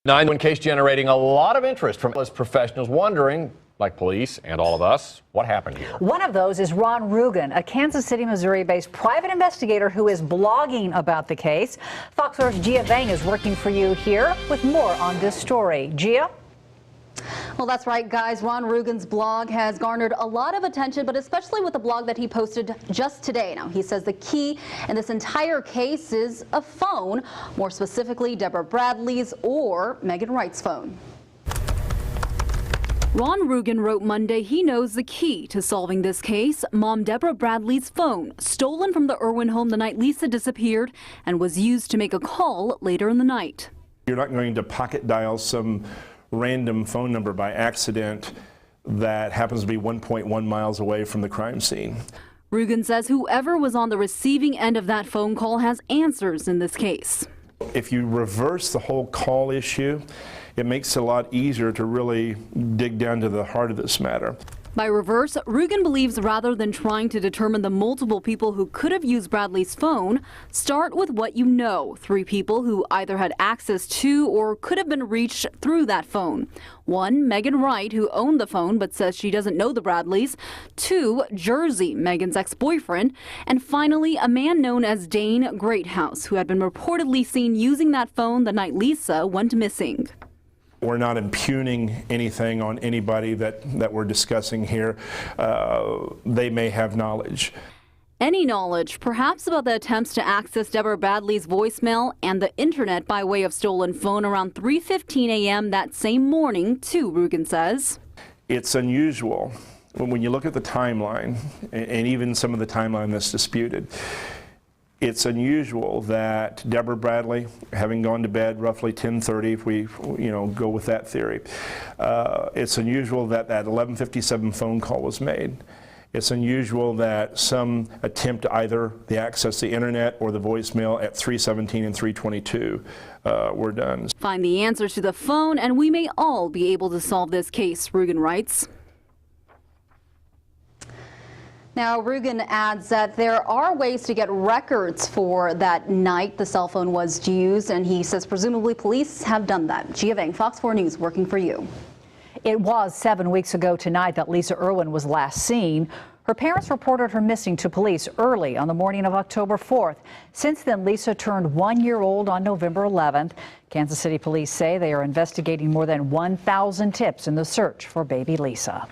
911 case generating a lot of interest from professionals wondering, like police and all of us, what happened here. One of those is Ron Rugen, a Kansas City, Missouri-based private investigator who is blogging about the case. Fox 4's Gia Vang is working for you here with more on this story. Gia? Well, that's right, guys. Ron Rugen's blog has garnered a lot of attention, but especially with the blog that he posted just today. Now, he says the key in this entire case is a phone, more specifically Deborah Bradley's or Megan Wright's phone. Ron Rugen wrote Monday he knows the key to solving this case, Mom Deborah Bradley's phone, stolen from the Irwin home the night Lisa disappeared and was used to make a call later in the night. You're not going to pocket dial some random phone number by accident that happens to be 1.1 miles away from the crime scene. Rugen says whoever was on the receiving end of that phone call has answers in this case. If you reverse the whole call issue, it makes it a lot easier to really dig down to the heart of this matter. By reverse, Rugen believes rather than trying to determine the multiple people who could have used Bradley's phone, start with what you know. 3 people who either had access to or could have been reached through that phone. 1, Megan Wright, who owned the phone but says she doesn't know the Bradleys. 2, Jersey, Megan's ex-boyfriend. And finally, a man known as Dane Greathouse, who had been reportedly seen using that phone the night Lisa went missing. We're not impugning anything on anybody that we're discussing here. They may have knowledge. Any knowledge, perhaps about the attempts to access Deborah Bradley's voicemail and the internet by way of stolen phone around 3:15 a.m. that same morning, too, Rugen says. It's unusual when you look at the timeline, and even some of the timeline that's disputed. It's unusual that Deborah Bradley, having gone to bed roughly 10:30, if we go with that theory, it's unusual that that 11:57 phone call was made. It's unusual that some attempt to either access the internet or the voicemail at 3:17 and 3:22 were done. Find the answers to the phone and we may all be able to solve this case, Rugen writes. Now, Rugen adds that there are ways to get records for that night the cell phone was used, and he says presumably police have done that. Gia Vang, Fox 4 News, working for you. It was 7 weeks ago tonight that Lisa Irwin was last seen. Her parents reported her missing to police early on the morning of October 4th. Since then, Lisa turned 1 year old on November 11th. Kansas City police say they are investigating more than 1,000 tips in the search for baby Lisa.